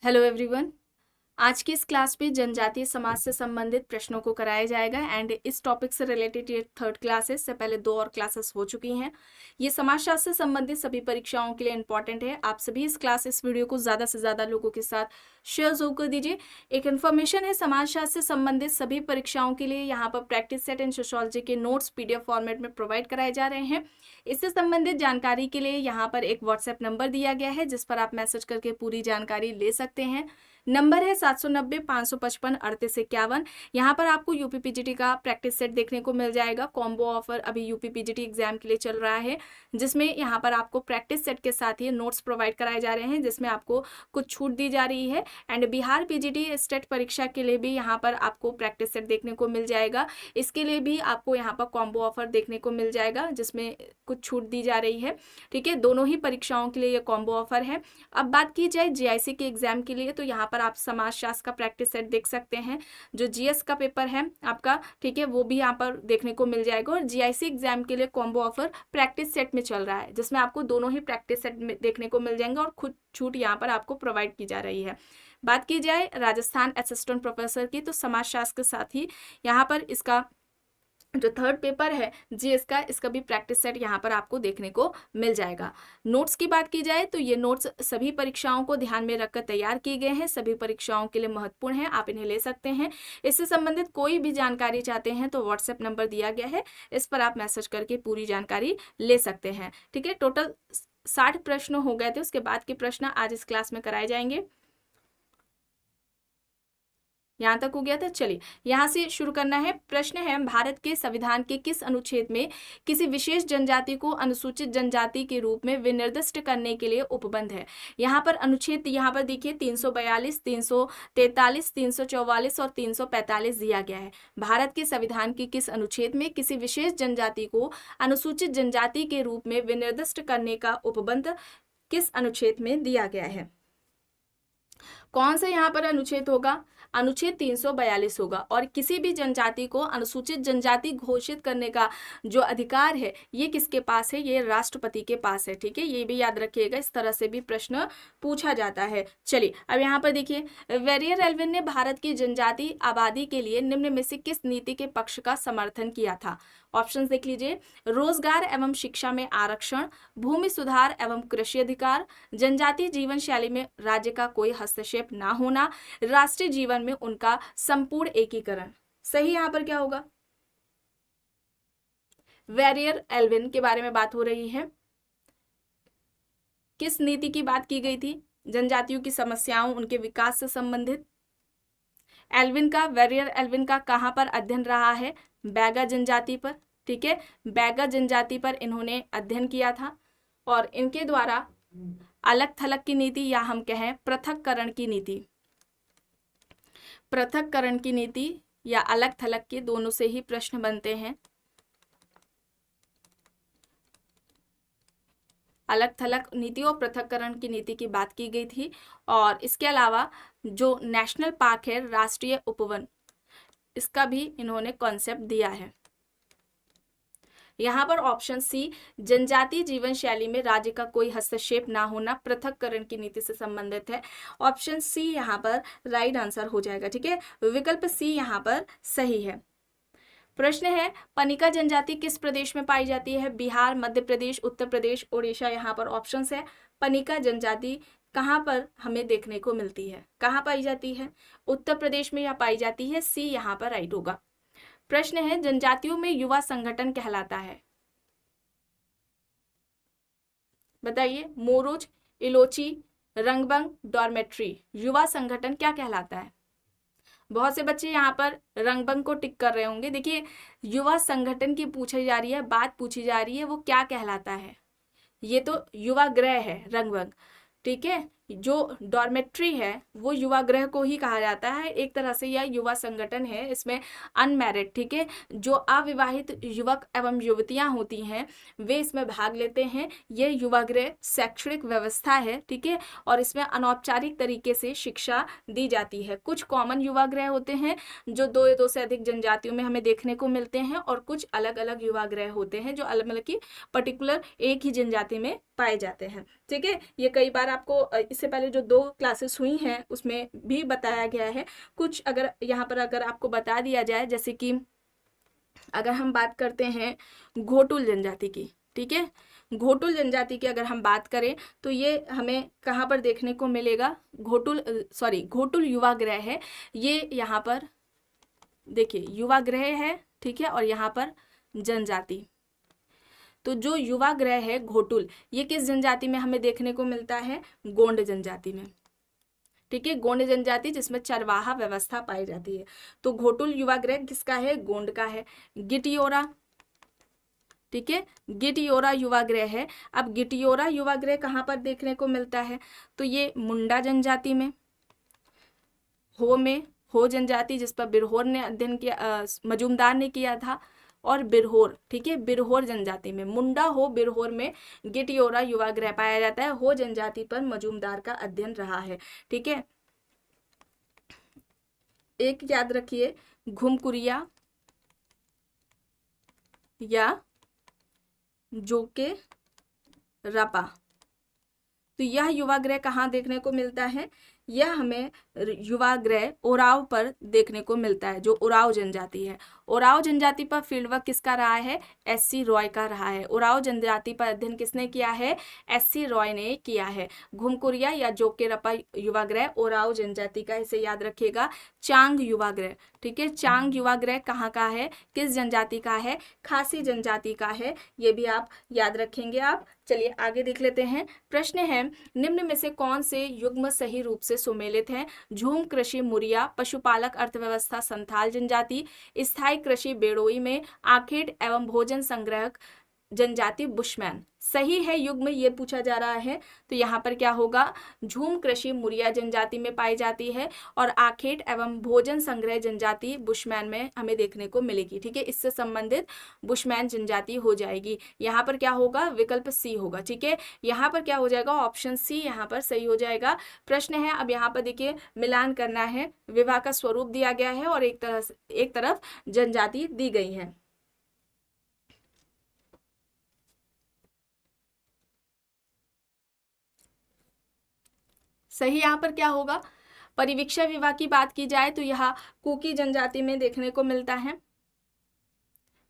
Hello everyone. आज की इस क्लास में जनजातीय समाज से संबंधित प्रश्नों को कराया जाएगा एंड इस टॉपिक से रिलेटेड ये थर्ड क्लास है। इससे पहले 2 और क्लासेस हो चुकी हैं। ये समाजशास्त्र से संबंधित सभी परीक्षाओं के लिए इंपॉर्टेंट है। आप सभी इस वीडियो को ज़्यादा से ज़्यादा लोगों के साथ शेयर जरूर कर दीजिए। एक इन्फॉर्मेशन है, समाजशास्त्र से संबंधित सभी परीक्षाओं के लिए यहाँ पर प्रैक्टिस सेट एंड सोशियोलॉजी के नोट्स PDF फॉर्मेट में प्रोवाइड कराए जा रहे हैं। इससे संबंधित जानकारी के लिए यहाँ पर एक व्हाट्सएप नंबर दिया गया है जिस पर आप मैसेज करके पूरी जानकारी ले सकते हैं। नंबर है 790-555-3851। यहाँ पर आपको यूपीपीजीटी का प्रैक्टिस सेट देखने को मिल जाएगा। कॉम्बो ऑफर अभी यूपीपीजीटी एग्जाम के लिए चल रहा है, जिसमें यहाँ पर आपको प्रैक्टिस सेट के साथ ही नोट्स प्रोवाइड कराए जा रहे हैं, जिसमें आपको कुछ छूट दी जा रही है। एंड बिहार पीजीटी स्टेट परीक्षा के लिए भी यहाँ पर आपको प्रैक्टिस सेट देखने को मिल जाएगा। इसके लिए भी आपको यहाँ पर कॉम्बो ऑफर देखने को मिल जाएगा, जिसमें कुछ छूट दी जा रही है। ठीक है, दोनों ही परीक्षाओं के लिए ये कॉम्बो ऑफर है। अब बात की जाए जीआईसी के एग्जाम के लिए, तो यहाँ पर आप समाजशास्त्र का प्रैक्टिस सेट देख सकते हैं। जो जीएस का पेपर है आपका, ठीक है, वो भी यहाँ पर देखने को मिल जाएगा। और जीआईसी एग्जाम के लिए कॉम्बो ऑफर प्रैक्टिस सेट में चल रहा है, जिसमें आपको दोनों ही प्रैक्टिस सेट में देखने को मिल जाएंगे और खुद छूट यहाँ पर आपको प्रोवाइड की जा रही है। बात की जाए राजस्थान असिस्टेंट प्रोफेसर की, तो समाजशास्त्र के साथ ही यहाँ पर इसका जो थर्ड पेपर है जीएस का, इसका भी प्रैक्टिस सेट यहाँ पर आपको देखने को मिल जाएगा। नोट्स की बात की जाए तो ये नोट्स सभी परीक्षाओं को ध्यान में रखकर तैयार किए गए हैं। सभी परीक्षाओं के लिए महत्वपूर्ण है, आप इन्हें ले सकते हैं। इससे संबंधित कोई भी जानकारी चाहते हैं तो व्हाट्सएप नंबर दिया गया है, इस पर आप मैसेज करके पूरी जानकारी ले सकते हैं। ठीक है, टोटल 60 प्रश्न हो गए थे, उसके बाद के प्रश्न आज इस क्लास में कराए जाएंगे। यहाँ तक हो गया था। चलिए यहाँ से शुरू करना है। प्रश्न है, भारत के संविधान के किस अनुच्छेद में किसी विशेष जनजाति को अनुसूचित जनजाति के रूप में विनिर्दिष्ट करने के लिए उपबंध है? यहाँ पर अनुच्छेद, यहाँ पर देखिए 342, 343, 344 और 345 दिया गया है। भारत के संविधान के किस अनुच्छेद में किसी विशेष जनजाति को अनुसूचित जनजाति के रूप में विनिर्दिष्ट करने का उपबंध किस अनुच्छेद में दिया गया है? कौन सा यहाँ पर अनुच्छेद होगा? अनुच्छेद 342 होगा। और किसी भी जनजाति को अनुसूचित जनजाति घोषित करने का जो अधिकार है ये किसके पास है? ये राष्ट्रपति के पास है। ठीक है, ये भी याद रखिएगा, इस तरह से भी प्रश्न पूछा जाता है। चलिए अब यहाँ पर देखिए, वेरियर एल्विन ने भारत की जनजाति आबादी के लिए निम्न में से किस नीति के पक्ष का समर्थन किया था? ऑप्शंस देख लीजिए, रोजगार एवं शिक्षा में आरक्षण, भूमि सुधार एवं कृषि अधिकार, जनजातीय जीवन शैली में राज्य का कोई हस्तक्षेप ना होना, राष्ट्रीय जीवन में उनका संपूर्ण एकीकरण। सही यहाँ पर क्या होगा? वेरियर एल्विन के बारे में बात हो रही है। किस नीति की बात की गई थी? जनजातियों की समस्याओं, उनके विकास से संबंधित। एल्विन का, वेरियर एल्विन का कहाँ पर अध्ययन रहा है? बैगा जनजाति पर। ठीक है, बैगा जनजाति पर इन्होंने अध्ययन किया था और इनके द्वारा अलग थलग की नीति, या हम कहें पृथक्करण की नीति, पृथक्करण की नीति या अलग थलग के दोनों से ही प्रश्न बनते हैं। अलग थलग नीति और पृथक्करण की नीति की बात की गई थी। और इसके अलावा जो नेशनल पार्क है, राष्ट्रीय उपवन, इसका भी इन्होंने कॉन्सेप्ट दिया है। यहाँ पर ऑप्शन सी, जनजातीय जीवन शैली में राज्य का कोई हस्तक्षेप ना होना, पृथक्करण की नीति से संबंधित है। ऑप्शन सी यहाँ पर राइट आंसर हो जाएगा। ठीक है, विकल्प सी यहाँ पर सही है। प्रश्न है, पनिका जनजाति किस प्रदेश में पाई जाती है? बिहार, मध्य प्रदेश, उत्तर प्रदेश, ओडिशा। यहाँ पर ऑप्शंस है। पनिका जनजाति कहाँ पर हमें देखने को मिलती है? कहाँ पाई जाती है? उत्तर प्रदेश में यह पाई जाती है। सी यहाँ पर राइट होगा। प्रश्न है, जनजातियों में युवा संगठन कहलाता है? बताइए, मोरोज, इलोची, रंगबंग, डॉर्मेट्री, युवा संगठन क्या कहलाता है? बहुत से बच्चे यहाँ पर रंगबंग को टिक कर रहे होंगे। देखिए, युवा संगठन की पूछी जा रही है, बात पूछी जा रही है, वो क्या कहलाता है? ये तो युवा गृह है रंगबंग। ठीक है, जो डॉर्मेट्री है वो युवा गृह को ही कहा जाता है। एक तरह से यह युवा संगठन है, इसमें अनमैरिड, ठीक है, जो अविवाहित युवक एवं युवतियां होती हैं वे इसमें भाग लेते हैं। ये युवा गृह शैक्षणिक व्यवस्था है। ठीक है, और इसमें अनौपचारिक तरीके से शिक्षा दी जाती है। कुछ कॉमन युवा गृह होते हैं जो दो से अधिक जनजातियों में हमें देखने को मिलते हैं, और कुछ अलग अलग युवा गृह होते हैं जो अलग अलग की पर्टिकुलर एक ही जनजाति में पाए जाते हैं। ठीक है, ये कई बार आपको इससे पहले जो 2 क्लासेस हुई हैं उसमें भी बताया गया है। कुछ अगर यहाँ पर अगर आपको बता दिया जाए, जैसे कि अगर हम बात करते हैं घोटुल जनजाति की, ठीक है, घोटुल जनजाति की अगर हम बात करें तो ये हमें कहाँ पर देखने को मिलेगा, घोटुल युवागृह है ये, यहाँ पर देखिए युवागृह है, ठीक है, और यहाँ पर जनजाति। तो जो युवागृह है घोटुल, ये किस जनजाति में हमें देखने को मिलता है, गोंड जनजाति में। ठीक है, गोंड जनजाति जिसमें चरवाहा व्यवस्था पाई जाती है। तो घोटुल युवागृह किसका है, गोंड का है। गिटियोरा, ठीक है, गिटियोरा युवागृह है। अब गिटियोरा युवागृह कहाँ पर देखने को मिलता है, तो ये मुंडा जनजाति में, हो जनजाति जिस पर बिरहोर ने अध्ययन किया, मजूमदार ने किया था, और बिरहोर, ठीक है, बिरहोर जनजाति में, मुंडा हो बिरहोर में गिटियोरा युवागृह पाया जाता है। हो जनजाति पर मजूमदार का अध्ययन रहा है। ठीक है, एक याद रखिए, घुमकुरिया या जोके रपा, तो यह युवागृह कहाँ देखने को मिलता है, यह हमें युवागृह ओराव पर देखने को मिलता है, जो ओराव जनजाति है। ओराव जनजाति पर फील्ड वर्क किसका रहा है, एससी रॉय का रहा है। ओराव जनजाति पर अध्ययन किसने किया है, एससी रॉय ने किया है। घुमकुरिया या जोकेरपा युवागृह ओराव जनजाति का, इसे याद रखिएगा। चांग युवागृह, ठीक है, चांग युवागृह कहाँ का है, किस जनजाति का है, खासी जनजाति का है, ये भी आप याद रखेंगे आप। चलिए आगे देख लेते हैं। प्रश्न है, निम्न में से कौन से युग्म सही रूप से सुमेलित हैं, झूम कृषि मुरिया, पशुपालक अर्थव्यवस्था संथाल जनजाति, स्थायी कृषि बेड़ोई में, आखेट एवं भोजन संग्रहक जनजाति बुशमैन। सही है युग्म, ये पूछा जा रहा है, तो यहाँ पर क्या होगा, झूम कृषि मुरिया जनजाति में पाई जाती है, और आखेट एवं भोजन संग्रह जनजाति बुशमैन में हमें देखने को मिलेगी। ठीक है, इससे संबंधित बुशमैन जनजाति हो जाएगी। यहाँ पर क्या होगा, विकल्प सी होगा। ठीक है, यहाँ पर क्या हो जाएगा, ऑप्शन सी यहाँ पर सही हो जाएगा। प्रश्न है, अब यहाँ पर देखिए मिलान करना है, विवाह का स्वरूप दिया गया है और एक तरफ जनजाति दी गई है। सही यहाँ पर क्या होगा, परिवीक्षा विवाह की बात की जाए तो यह कुकी जनजाति में देखने को मिलता है।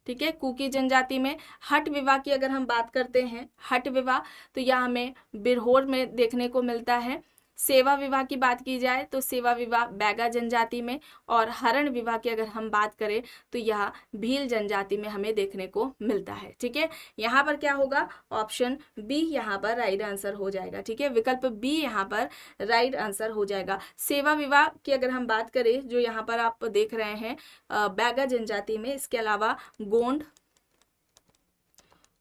ठीक है, कुकी जनजाति में। हट विवाह की अगर हम बात करते हैं, हट विवाह, तो यह हमें बिरहोर में देखने को मिलता है। सेवा विवाह की बात की जाए तो सेवा विवाह बैगा जनजाति में, और हरण विवाह की अगर हम बात करें तो यह भील जनजाति में हमें देखने को मिलता है। ठीक है, यहाँ पर क्या होगा, ऑप्शन बी यहाँ पर राइट आंसर हो जाएगा। ठीक है, विकल्प बी यहाँ पर राइट आंसर हो जाएगा। सेवा विवाह की अगर हम बात करें, जो यहाँ पर आप देख रहे हैं बैगा जनजाति में, इसके अलावा गोंड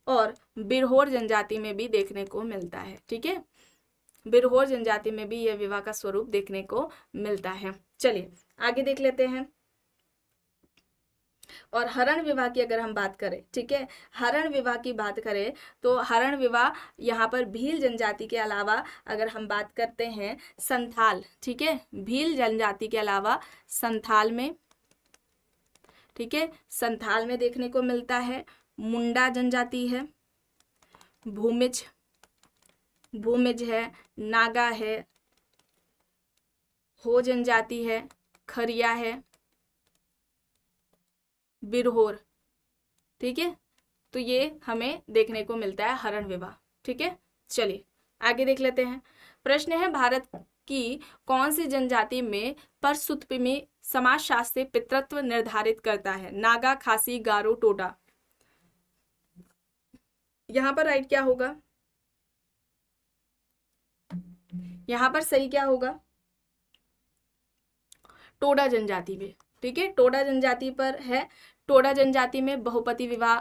और बिरहोर जनजाति में भी देखने को मिलता है। ठीक है, बिरहोर जनजाति में भी यह विवाह का स्वरूप देखने को मिलता है। चलिए आगे देख लेते हैं। और हरण विवाह की अगर हम बात करें, ठीक है, हरण विवाह की बात करें तो हरण विवाह यहाँ पर भील जनजाति के अलावा अगर हम बात करते हैं संथाल, ठीक है, भील जनजाति के अलावा संथाल में, ठीक है, संथाल में देखने को मिलता है। मुंडा जनजाति है, भूमिज है, नागा है, हो जनजाति है, खरिया है, बिरहोर। ठीक है, तो ये हमें देखने को मिलता है हरण विवाह। ठीक है, चलिए आगे देख लेते हैं। प्रश्न है, भारत की कौन सी जनजाति में परसुत्पी समाजशास्त्र से पितृत्व निर्धारित करता है, नागा, खासी, गारो, टोडा। यहाँ पर राइट क्या होगा, यहाँ पर सही क्या होगा, टोडा जनजाति में। ठीक है, टोडा जनजाति पर है। टोडा जनजाति में बहुपति विवाह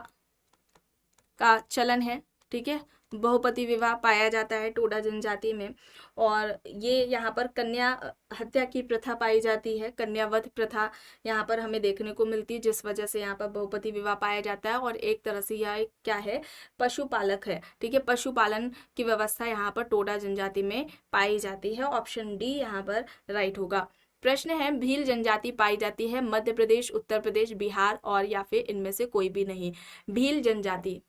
का चलन है। ठीक है, बहुपति विवाह पाया जाता है टोडा जनजाति में, और ये यहाँ पर कन्या हत्या की प्रथा पाई जाती है, कन्यावध प्रथा यहाँ पर हमें देखने को मिलती है, जिस वजह से यहाँ पर बहुपति विवाह पाया जाता है। और एक तरह से यह क्या है, पशुपालक है। ठीक है, पशुपालन की व्यवस्था यहाँ पर टोडा जनजाति में पाई जाती है। ऑप्शन डी यहाँ पर राइट होगा। प्रश्न है, भील जनजाति पाई जाती है मध्य प्रदेश, उत्तर प्रदेश, बिहार और या फिर इनमें से कोई भी नहीं। भील जनजाति,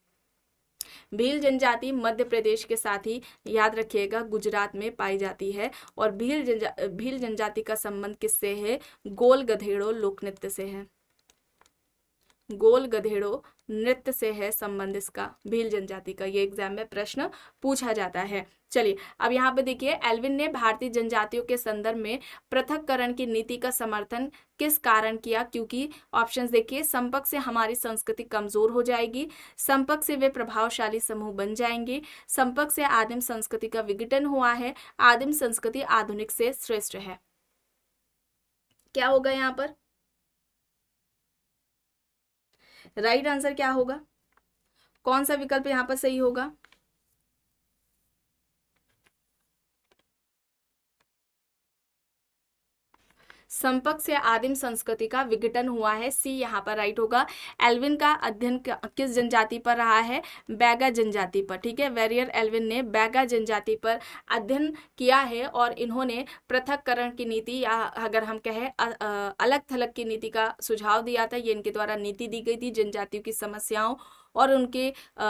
भील जनजाति मध्य प्रदेश के साथ ही याद रखिएगा गुजरात में पाई जाती है। और भील जनजाति का संबंध किससे है? गोल गधेड़ो लोक नृत्य से है। गोल गधेड़ो नृत्य से है संबंध इसका, भील जनजाति का। ये एग्जाम में प्रश्न पूछा जाता है। चलिए अब यहाँ पे देखिए, एल्विन ने भारतीय जनजातियों के संदर्भ में पृथक्करण की नीति का समर्थन किस कारण किया? क्योंकि ऑप्शंस देखिए, संपर्क से हमारी संस्कृति कमजोर हो जाएगी, संपर्क से वे प्रभावशाली समूह बन जाएंगे, संपर्क से आदिम संस्कृति का विघटन हुआ है, आदिम संस्कृति आधुनिक से श्रेष्ठ है। क्या होगा यहाँ पर? राइट आंसर क्या होगा? कौन सा विकल्प यहाँ पर सही होगा? संपर्क से आदिम संस्कृति का विघटन हुआ है, सी यहाँ पर राइट होगा। एल्विन का अध्ययन किस जनजाति पर रहा है? बैगा जनजाति पर। ठीक है, वेरियर एल्विन ने बैगा जनजाति पर अध्ययन किया है और इन्होंने पृथक्करण की नीति या अगर हम कहें अलग थलग की नीति का सुझाव दिया था। ये इनके द्वारा नीति दी गई थी जनजातियों की समस्याओं और उनके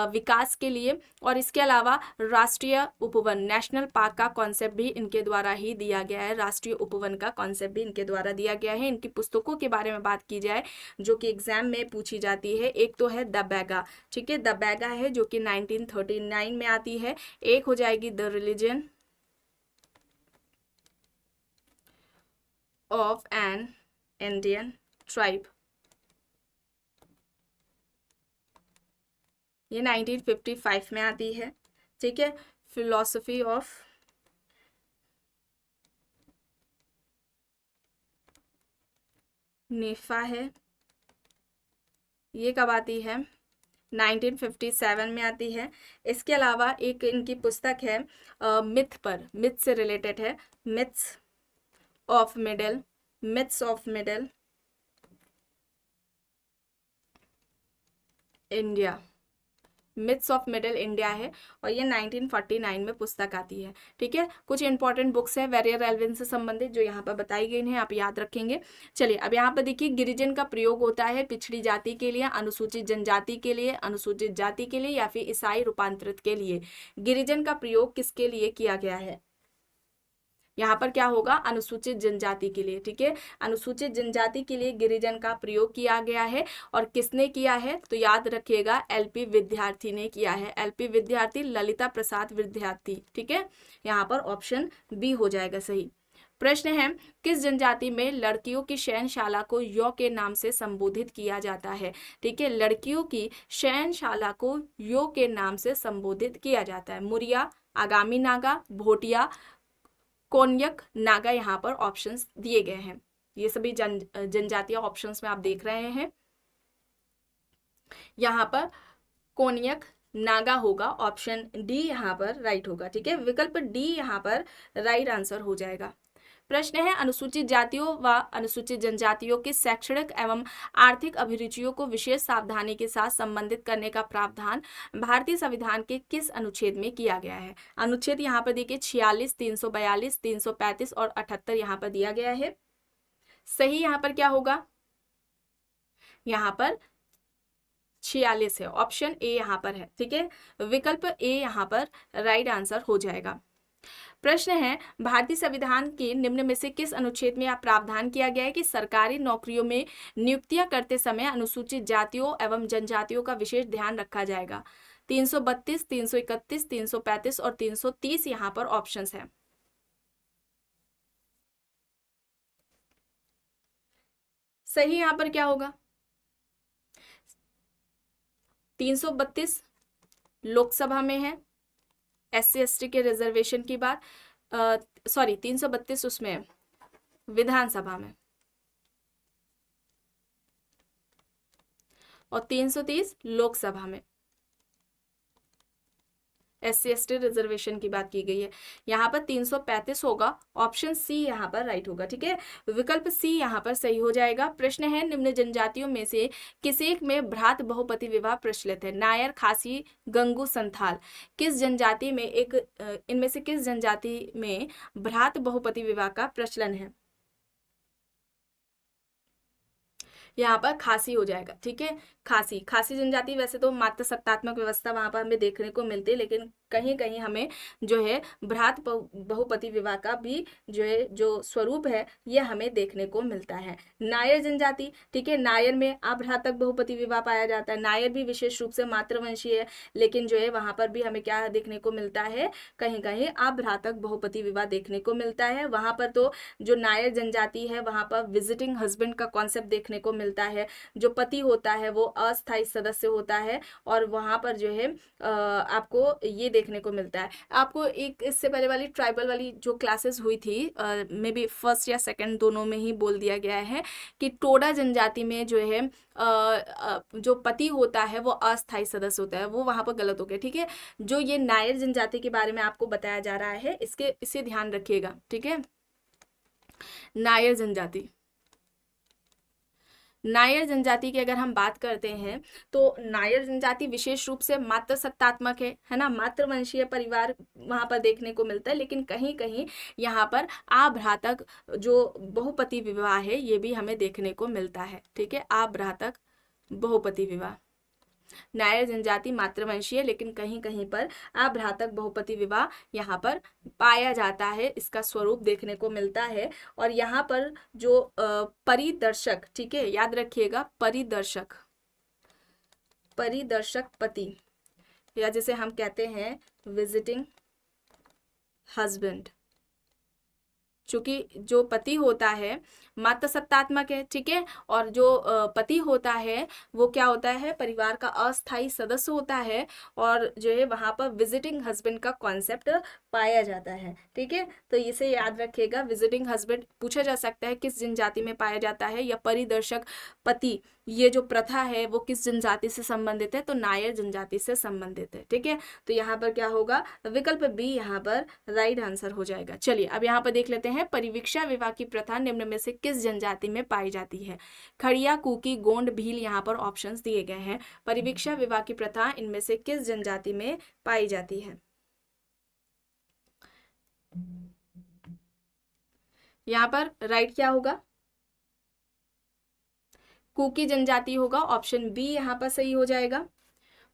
विकास के लिए। और इसके अलावा राष्ट्रीय उपवन नेशनल पार्क का कॉन्सेप्ट भी इनके द्वारा ही दिया गया है। राष्ट्रीय उपवन का कॉन्सेप्ट भी इनके द्वारा दिया गया है। इनकी पुस्तकों के बारे में बात की जाए जो कि एग्जाम में पूछी जाती है, एक तो है द बैगा। ठीक है, द बैगा है जो कि 1939 में आती है। एक हो जाएगी the religion of an Indian tribe, ये 1955 में आती है। ठीक है, फिलॉसफी ऑफ नेफा है, ये कब आती है? 1957 में आती है। इसके अलावा एक इनकी पुस्तक है मिथ पर, मिथ से रिलेटेड है, myths of middle India, myths of middle India है और ये 1949 में पुस्तक आती है। ठीक है, कुछ इंपॉर्टेंट बुक्स है वेरियर एल्विन से संबंधित जो यहाँ पर बताई गई हैं, आप याद रखेंगे। चलिए अब यहाँ पर देखिए, गिरिजन का प्रयोग होता है पिछड़ी जाति के लिए, अनुसूचित जनजाति के लिए, अनुसूचित जाति के लिए या फिर ईसाई रूपांतरित के लिए। गिरिजन का प्रयोग किसके लिए किया गया है? यहाँ पर क्या होगा? अनुसूचित जनजाति के लिए। ठीक है, अनुसूचित जनजाति के लिए गिरिजन का प्रयोग किया गया है। और किसने किया है? तो याद रखिएगा एलपी विद्यार्थी ने किया है। एलपी विद्यार्थी, ललिता प्रसाद विद्यार्थी। ठीक है, यहाँ पर ऑप्शन बी हो जाएगा सही। प्रश्न है, किस जनजाति में लड़कियों की शयनशाला को यौ के नाम से संबोधित किया जाता है? ठीक है, लड़कियों की शयनशाला को यौ के नाम से संबोधित किया जाता है। मुरिया, आगामी नागा, भोटिया, कोन्यक नागा, यहाँ पर ऑप्शंस दिए गए हैं। ये सभी जनजातीय ऑप्शंस में आप देख रहे हैं। यहाँ पर कोन्यक नागा होगा, ऑप्शन डी यहाँ पर राइट होगा। ठीक है, विकल्प डी यहाँ पर राइट आंसर हो जाएगा। प्रश्न है, अनुसूचित जातियों व अनुसूचित जनजातियों की शैक्षणिक एवं आर्थिक अभिरुचियों को विशेष सावधानी के साथ संबंधित करने का प्रावधान भारतीय संविधान के किस अनुच्छेद में किया गया है? अनुच्छेद यहाँ पर देखिए 46, 342, 335 और 78 यहाँ पर दिया गया है। सही यहाँ पर क्या होगा? यहाँ पर 46 है, ऑप्शन ए यहाँ पर है। ठीक है, विकल्प ए यहाँ पर राइट आंसर हो जाएगा। प्रश्न है, भारतीय संविधान के निम्न में से किस अनुच्छेद में यह प्रावधान किया गया है कि सरकारी नौकरियों में नियुक्तियां करते समय अनुसूचित जातियों एवं जनजातियों का विशेष ध्यान रखा जाएगा? 332, 331, 335 और 330 यहाँ पर ऑप्शंस है। सही यहाँ पर क्या होगा? 332 लोकसभा में है, SC/ST के रिजर्वेशन की बात, सॉरी 332 उसमें विधानसभा में, और 330 लोकसभा में SC/ST रिजर्वेशन की बात की गई है। यहाँ पर 335 होगा, ऑप्शन सी यहाँ पर राइट होगा। ठीक है, विकल्प सी यहाँ पर सही हो जाएगा। प्रश्न है, निम्न जनजातियों में से किसेक में भ्रात बहुपति विवाह प्रचलित है? नायर, खासी, गंगू, संथाल। किस जनजाति में इनमें से किस जनजाति में भ्रात बहुपति विवाह का प्रचलन है? यहाँ पर खासी हो जाएगा, ठीक है। खासी जनजाति वैसे तो मात्र सत्तात्मक व्यवस्था वहां पर हमें देखने को मिलती है, लेकिन कहीं कहीं हमें जो है भ्रात बहुपति विवाह का भी जो है जो स्वरूप है ये हमें देखने को मिलता है। नायर जनजाति, ठीक है, नायर में अभ्रातक बहुपति विवाह पाया जाता है। नायर भी विशेष रूप से मातृवंशीय है, लेकिन जो है वहां पर भी हमें क्या देखने को मिलता है, कहीं कहीं अभ्रातक बहुपति विवाह देखने को मिलता है। वहां पर तो जो नायर जनजाति है वहां पर विजिटिंग हस्बैंड का कॉन्सेप्ट देखने को मिलता है। जो पति होता है वो अस्थायी सदस्य होता है, और वहां पर जो है आपको ये देखने को मिलता है। आपको एक इससे पहले वाली ट्राइबल वाली जो क्लासेस हुई थी, मे बी फर्स्ट या सेकंड दोनों में ही बोल दिया गया है कि टोडा जनजाति में जो है जो पति होता है वो अस्थायी सदस्य होता है, वो वहां पर गलत हो गया, ठीक है। जो ये नायर जनजाति के बारे में आपको बताया जा रहा है इसे ध्यान रखिएगा, ठीक है। नायर जनजाति, नायर जनजाति की अगर हम बात करते हैं तो नायर जनजाति विशेष रूप से मात्र सत्तात्मक है ना, मातृवंशीय परिवार वहां पर देखने को मिलता है, लेकिन कहीं कहीं यहाँ पर आभ्रातक जो बहुपति विवाह है ये भी हमें देखने को मिलता है, ठीक है। आभ्रातक बहुपति विवाह, नायर जनजाति मातृवंशीय, लेकिन कहीं कहीं पर अभ्रातक बहुपति विवाह यहाँ पर पाया जाता है, इसका स्वरूप देखने को मिलता है। और यहाँ पर जो परिदर्शक, ठीक है, याद रखिएगा, परिदर्शक, परिदर्शक पति, या जिसे हम कहते हैं विजिटिंग हस्बैंड, चूंकि जो पति होता है मात्र सत्तात्मक है, ठीक है, और जो पति होता है वो क्या होता है, परिवार का अस्थायी सदस्य होता है, और जो है वहां पर विजिटिंग हस्बैंड का कॉन्सेप्ट पाया जाता है, ठीक है। तो इसे याद रखिएगा, विजिटिंग हस्बैंड पूछा जा सकता है किस जनजाति में पाया जाता है, या परिदर्शक पति ये जो प्रथा है वो किस जनजाति से संबंधित है, तो नायर जनजाति से संबंधित है, ठीक है। तो यहाँ पर क्या होगा, विकल्प बी यहाँ पर राइट आंसर हो जाएगा। चलिए अब यहाँ पर देख लेते हैं, परिवीक्षा विवाह की प्रथा निम्न में से किस जनजाति में पाई जाती है। खड़िया, कुकी, गोंड, भील यहाँ पर ऑप्शंस दिए गए हैं। परिवीक्षा विवाह की प्रथा इनमें से किस जनजाति में पाई जाती है। यहाँ पर राइट क्या होगा, कुकी जनजाति होगा, ऑप्शन बी यहाँ पर सही हो जाएगा।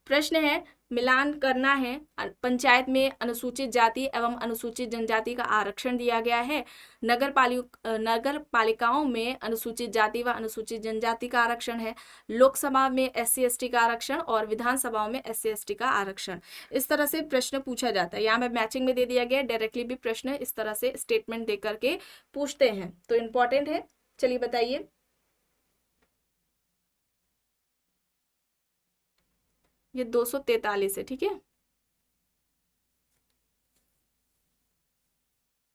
प्रश्न है, मिलान करना है, पंचायत में अनुसूचित जाति एवं अनुसूचित जनजाति का आरक्षण दिया गया है। नगर पालिकाओं में अनुसूचित जाति व अनुसूचित जनजाति का आरक्षण है। लोकसभा में SC/ST का आरक्षण और विधानसभाओं में SC/ST का आरक्षण। इस तरह से प्रश्न पूछा जाता है। यहाँ पे मैचिंग में दे दिया गया, डायरेक्टली भी प्रश्न इस तरह से स्टेटमेंट दे करके पूछते हैं, तो इम्पोर्टेंट है। चलिए बताइए, ये 243 है, ठीक है।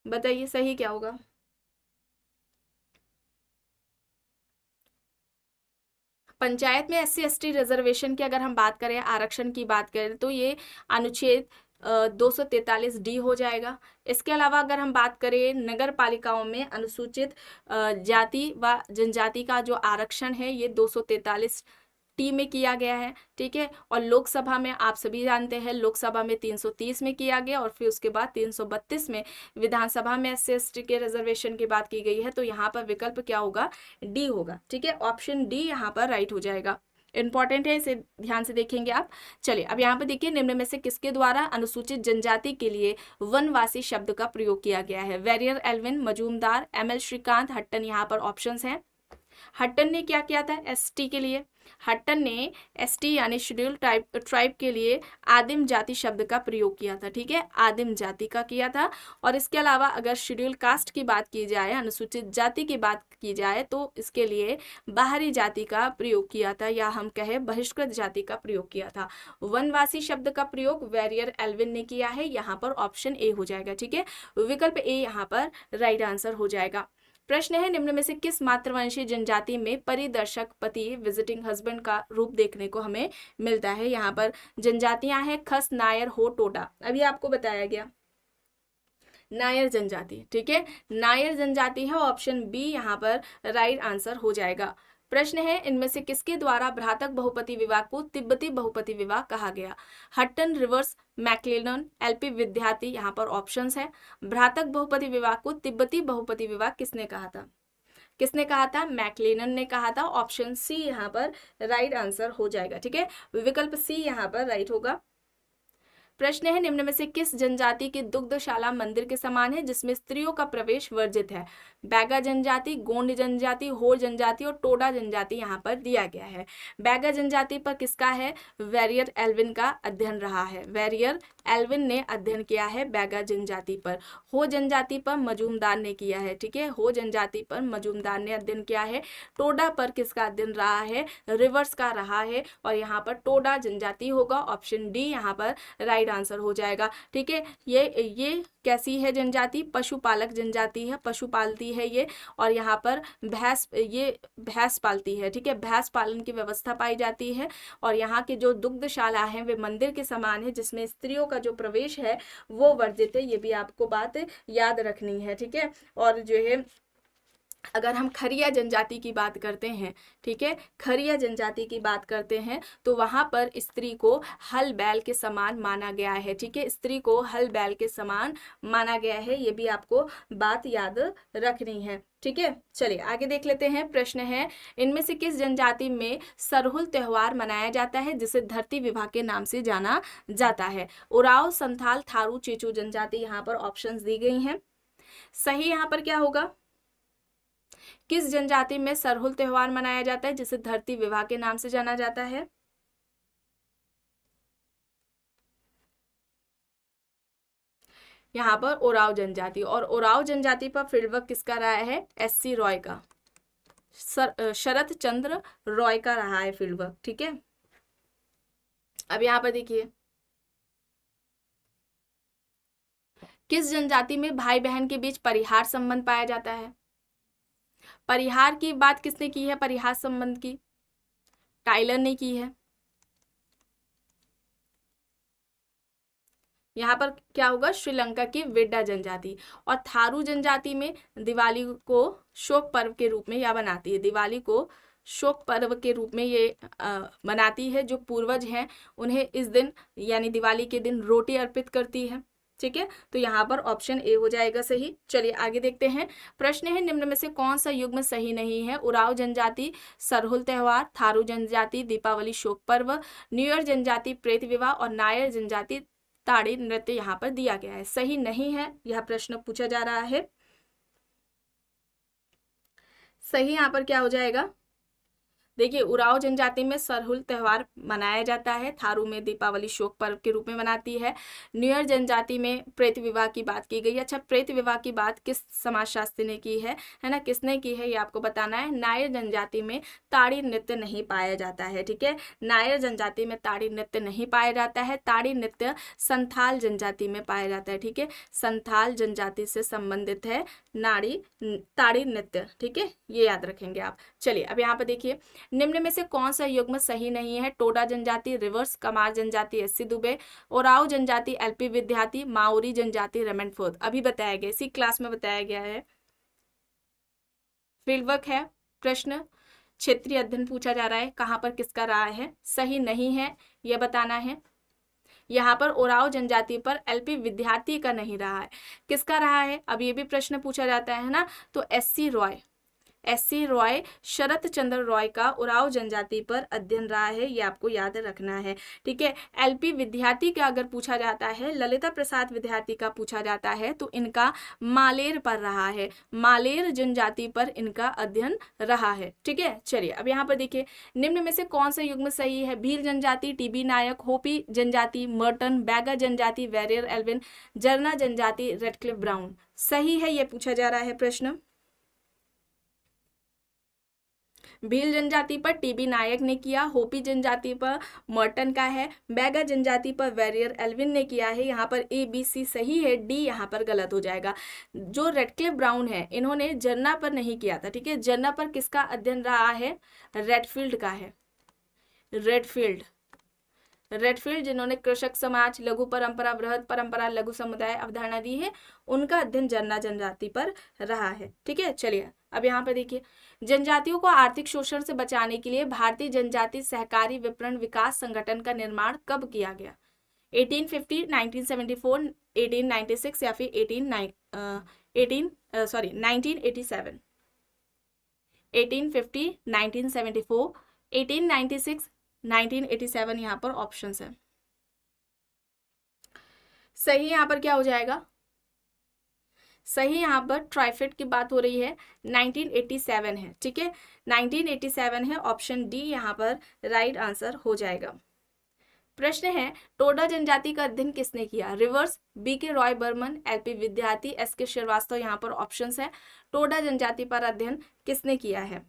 बताइए सही क्या होगा। पंचायत में SC/ST रिजर्वेशन की अगर हम बात करें, आरक्षण की बात करें, तो ये अनुच्छेद 243D हो जाएगा। इसके अलावा अगर हम बात करें नगर पालिकाओं में अनुसूचित जाति व जनजाति का जो आरक्षण है ये 243T में किया गया है, ठीक है। और लोकसभा में आप सभी जानते हैं, लोकसभा में 330 में किया गया, और फिर उसके बाद 332 में विधानसभा में SC/ST के रिजर्वेशन की बात की गई है। तो यहाँ पर विकल्प क्या होगा, डी होगा, ठीक है। ऑप्शन डी यहाँ पर राइट हो जाएगा। इंपॉर्टेंट है, इसे ध्यान से देखेंगे आप। चलिए अब यहाँ पर देखिए, निम्न में से किसके द्वारा अनुसूचित जनजाति के लिए वनवासी शब्द का प्रयोग किया गया है। Verrier Elwin, Majumdar, ML Srikanth, Hutton यहाँ पर ऑप्शंस हैं। हट्टन ने क्या किया था ST के लिए, हट्टन ने ST यानी शेड्यूल ट्राइब के लिए आदिम जाति शब्द का प्रयोग किया था, ठीक है, आदिम जाति का किया था। और इसके अलावा अगर शेड्यूल कास्ट की बात की जाए, अनुसूचित जाति की बात की जाए, तो इसके लिए बाहरी जाति का प्रयोग किया था, या हम कहें बहिष्कृत जाति का प्रयोग किया था। वनवासी शब्द का प्रयोग वेरियर एल्विन ने किया है, यहाँ पर ऑप्शन ए हो जाएगा, ठीक है। विकल्प ए यहाँ पर राइट आंसर हो जाएगा। प्रश्न है, निम्न में से किस मातृवंशीय जनजाति में परिदर्शक पति विजिटिंग हस्बैंड का रूप देखने को हमें मिलता है। यहाँ पर जनजातियां हैं खस, नायर, हो, टोडा, अभी आपको बताया गया नायर जनजाति, ठीक है, नायर जनजाति है, ऑप्शन बी यहाँ पर राइट आंसर हो जाएगा। प्रश्न है, इनमें से किसके द्वारा भ्रातक बहुपति विवाह को तिब्बती बहुपति विवाह कहा गया। हट्टन, रिवर्स, मैक्लेलन, LP विद्यार्थी, यहाँ पर ऑप्शंस है। भ्रातक बहुपति विवाह को तिब्बती बहुपति विवाह किसने कहा था। किसने कहा था? मैक्लेलन ने कहा था। ऑप्शन सी यहाँ पर राइट आंसर हो जाएगा। ठीक है, विकल्प सी यहाँ पर राइट होगा। प्रश्न है, निम्न में से किस जनजाति की दुग्धशाला मंदिर के समान है जिसमें स्त्रियों का प्रवेश वर्जित है? बैगा जनजाति, गोंड जनजाति, होर जनजाति और टोडा जनजाति यहाँ पर दिया गया है। बैगा जनजाति पर किसका है? वेरियर एल्विन का अध्ययन रहा है। वेरियर एल्विन ने अध्ययन किया है बैगा जनजाति पर। हो जनजाति पर मजूमदार ने किया है। ठीक है, हो जनजाति पर मजूमदार ने अध्ययन किया है। टोडा पर किसका अध्ययन रहा है? रिवर्स का रहा है, और यहाँ पर टोडा जनजाति होगा। ऑप्शन डी यहाँ पर राइट आंसर हो जाएगा। ठीक है, ये कैसी है जनजाति? पशुपालक जनजाति है, पशु पालती है ये, और यहाँ पर भैंस पालती है। ठीक है, भैंस पालन की व्यवस्था पाई जाती है, और यहाँ के जो दुग्धशाला है वे मंदिर के समान है जिसमें स्त्रियों का जो प्रवेश है वो वर्जित है। ये भी आपको बात याद रखनी है। ठीक है, और जो है अगर हम खरिया जनजाति की बात करते हैं, ठीक है, खरिया जनजाति की बात करते हैं तो वहां पर स्त्री को हल बैल के समान माना गया है। ठीक है, स्त्री को हल बैल के समान माना गया है, ये भी आपको बात याद रखनी है। ठीक है, चलिए आगे देख लेते हैं। प्रश्न है, इनमें से किस जनजाति में सरहुल त्योहार मनाया जाता है जिसे धरती विवाह के नाम से जाना जाता है? उराव, संथाल, थारू, चेचू जनजाति यहाँ पर ऑप्शंस दी गई हैं। सही यहाँ पर क्या होगा? किस जनजाति में सरहुल त्योहार मनाया जाता है जिसे धरती विवाह के नाम से जाना जाता है? यहाँ पर ओराव जनजाति, और ओराव जनजाति पर फील्डवर्क किसका रहा है? एससी रॉय का, शरद चंद्र रॉय का रहा है फील्डवर्क। ठीक है, अब यहाँ पर देखिए, किस जनजाति में भाई बहन के बीच परिहार संबंध पाया जाता है? परिहार की बात किसने की है? परिहार संबंध की टाइलर ने की है। यहाँ पर क्या होगा? श्रीलंका की वेड्डा जनजाति। और थारू जनजाति में दिवाली को शोक पर्व के रूप में यह बनाती है। दिवाली को शोक पर्व के रूप में ये मनाती है। जो पूर्वज हैं उन्हें इस दिन यानी दिवाली के दिन रोटी अर्पित करती है। ठीक है, तो यहाँ पर ऑप्शन ए हो जाएगा सही। चलिए आगे देखते हैं। प्रश्न है, निम्न में से कौन सा युग्म सही नहीं है? उराव जनजाति सरहुल त्योहार, थारू जनजाति दीपावली शोक पर्व, न्यूयर जनजाति प्रेत विवाह और नायर जनजाति ताड़ी नृत्य यहाँ पर दिया गया है। सही नहीं है, यह प्रश्न पूछा जा रहा है। सही यहाँ पर क्या हो जाएगा? देखिए, उराव जनजाति में सरहुल त्योहार मनाया जाता है, थारू में दीपावली शोक पर्व के रूप में मनाती है, न्यूयर जनजाति में प्रेत विवाह की बात की गई। अच्छा, प्रेत विवाह की बात किस समाजशास्त्री ने की है ना, किसने की है ये आपको बताना है। नायर जनजाति में ताड़ी नृत्य नहीं पाया जाता है। ठीक है, नायर जनजाति में ताड़ी नृत्य नहीं पाया जाता है। ताड़ी नृत्य संथाल जनजाति में पाया जाता है। ठीक है, संथाल जनजाति से संबंधित है ताड़ी नृत्य। ठीक है, ये याद रखेंगे आप। चलिए अब यहाँ पर देखिए, निम्न में से कौन सा युग्म सही नहीं है? टोडा जनजाति रिवर्स, कमार जनजाति एससी दुबे, ओराव जनजाति एलपी विद्यार्थी, माओरी जनजाति रमनफोर्ड। अभी बताया गया, इसी क्लास में बताया गया है। फील्डवर्क है प्रश्न, क्षेत्रीय अध्ययन पूछा जा रहा है, कहाँ पर किसका रहा है? सही नहीं है यह बताना है। यहाँ पर ओराव जनजाति पर एलपी विद्यार्थी का नहीं रहा है, किसका रहा है? अब ये भी प्रश्न पूछा जाता है ना, तो एससी रॉय शरद चंद्र रॉय का उराव जनजाति पर अध्ययन रहा है, ये आपको याद रखना है। ठीक है, एलपी विद्यार्थी का अगर पूछा जाता है, ललिता प्रसाद विद्यार्थी का पूछा जाता है तो इनका मालेर पर रहा है, मालेर जनजाति पर इनका अध्ययन रहा है। ठीक है, चलिए अब यहाँ पर देखिए, निम्न में से कौन सा युग्म सही है? भील जनजाति, टीबी नायक, होपी जनजाति, मर्टन, बैगा जनजाति, वेरियर एल्विन, जरना जनजाति, रेडक्लिफ ब्राउन। सही है, ये पूछा जा रहा है प्रश्न। भील जनजाति पर टीबी नायक ने किया, होपी जनजाति पर मर्टन का है, बैगा जनजाति पर वेरियर एल्विन ने किया है। यहाँ पर ए बी सी सही है, डी यहाँ पर गलत हो जाएगा। जो रेडक्लिफ ब्राउन है इन्होंने जरना पर नहीं किया था। ठीक है, जरना पर किसका अध्ययन रहा है? रेडफील्ड का है। रेडफील्ड जिन्होंने कृषक समाज, लघु परंपरा, बृहद परंपरा, लघु समुदाय अवधारणा दी है, उनका अध्ययन जरना जनजाति पर रहा है। ठीक है, चलिए अब यहाँ पर देखिए, जनजातियों को आर्थिक शोषण से बचाने के लिए भारतीय जनजाति सहकारी विपणन विकास संगठन का निर्माण कब किया गया? 1850, 1974, 1896 या फिर 1987? 1850, 1974, 1896, 1987 यहाँ पर ऑप्शंस है। सही यहाँ पर क्या हो जाएगा? सही यहाँ पर ट्राइफेड की बात हो रही है, 1987 है। ठीक है, 1987 है, ऑप्शन डी यहाँ पर राइट आंसर हो जाएगा। प्रश्न है, टोडा जनजाति का अध्ययन किसने किया? रिवर्स, बी के रॉय बर्मन, एलपी विद्यार्थी, एस के श्रीवास्तव यहाँ पर ऑप्शंस है। टोडा जनजाति पर अध्ययन किसने किया है?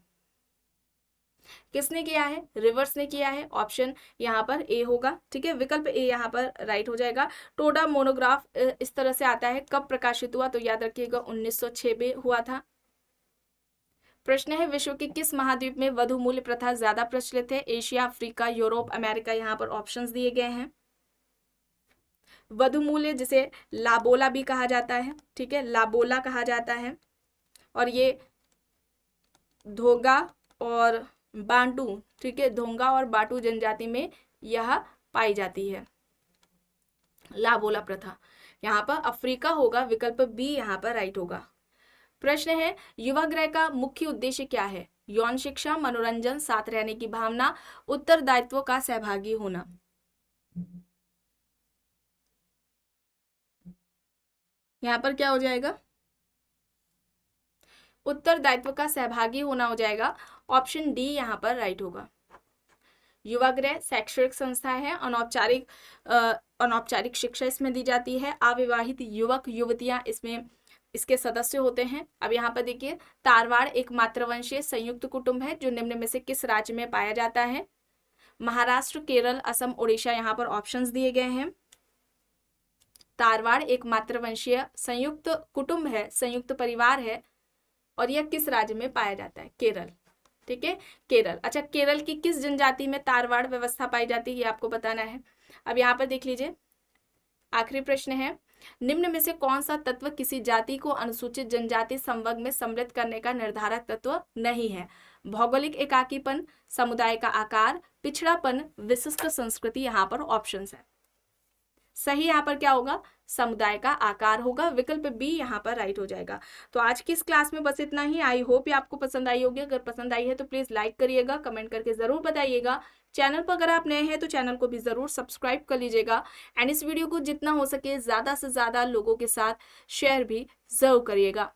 किसने किया है? रिवर्स ने किया है, ऑप्शन यहाँ पर ए होगा। ठीक है, विकल्प ए यहाँ पर राइट हो जाएगा। टोडा मोनोग्राफ इस तरह से आता है, कब प्रकाशित हुआ? तो याद रखिएगा 1906 में हुआ था। प्रश्न है, विश्व के किस महाद्वीप में वधु मूल्य प्रथा ज्यादा प्रचलित है? एशिया, अफ्रीका, यूरोप, अमेरिका, यहाँ पर ऑप्शंस दिए गए हैं। वधु मूल्य जिसे लाबोला भी कहा जाता है, ठीक है, लाबोला कहा जाता है, और ये धोगा और बांटू, ठीक है, धोंगा और बाटू जनजाति में यह पाई जाती है लाबोला प्रथा। यहाँ पर अफ्रीका होगा, विकल्प बी यहाँ पर राइट होगा। प्रश्न है, युवागृह का मुख्य उद्देश्य क्या है? यौन शिक्षा, मनोरंजन, साथ रहने की भावना, उत्तरदायित्व का सहभागी होना। यहाँ पर क्या हो जाएगा? उत्तरदायित्व का सहभागी होना हो जाएगा, ऑप्शन डी यहाँ पर राइट होगा। युवागृह शैक्षणिक संस्था है, अनौपचारिक शिक्षा इसमें दी जाती है। अविवाहित युवक युवतियां इसमें इसके सदस्य होते हैं। अब यहाँ पर देखिए, तारवाड़ एक मातृवंशीय संयुक्त कुटुंब है जो निम्न में से किस राज्य में पाया जाता है? महाराष्ट्र, केरल, असम, उड़ीसा, यहाँ पर ऑप्शंस दिए गए हैं। तारवाड़ एक मातृवंशीय संयुक्त कुटुंब है, संयुक्त परिवार है, और यह किस राज्य में पाया जाता है? केरल। ठीक है, केरल। अच्छा, केरल की किस जनजाति में तारवाड़ व्यवस्था पाई जाती है, ये आपको बताना है। अब यहाँ पर देख लीजिए, आखिरी प्रश्न है, निम्न में से कौन सा तत्व किसी जाति को अनुसूचित जनजाति संवर्ग में सम्मिलित करने का निर्धारक तत्व नहीं है? भौगोलिक एकाकीपन, समुदाय का आकार, पिछड़ापन, विशिष्ट संस्कृति, यहाँ पर ऑप्शंस है। सही यहाँ पर क्या होगा? समुदाय का आकार होगा, विकल्प बी यहाँ पर राइट हो जाएगा। तो आज की इस क्लास में बस इतना ही। आई होप ये आपको पसंद आई होगी। अगर पसंद आई है तो प्लीज लाइक करिएगा, कमेंट करके जरूर बताइएगा। चैनल पर अगर आप नए हैं तो चैनल को भी जरूर सब्सक्राइब कर लीजिएगा, एंड इस वीडियो को जितना हो सके ज्यादा से ज्यादा लोगों के साथ शेयर भी जरूर करिएगा।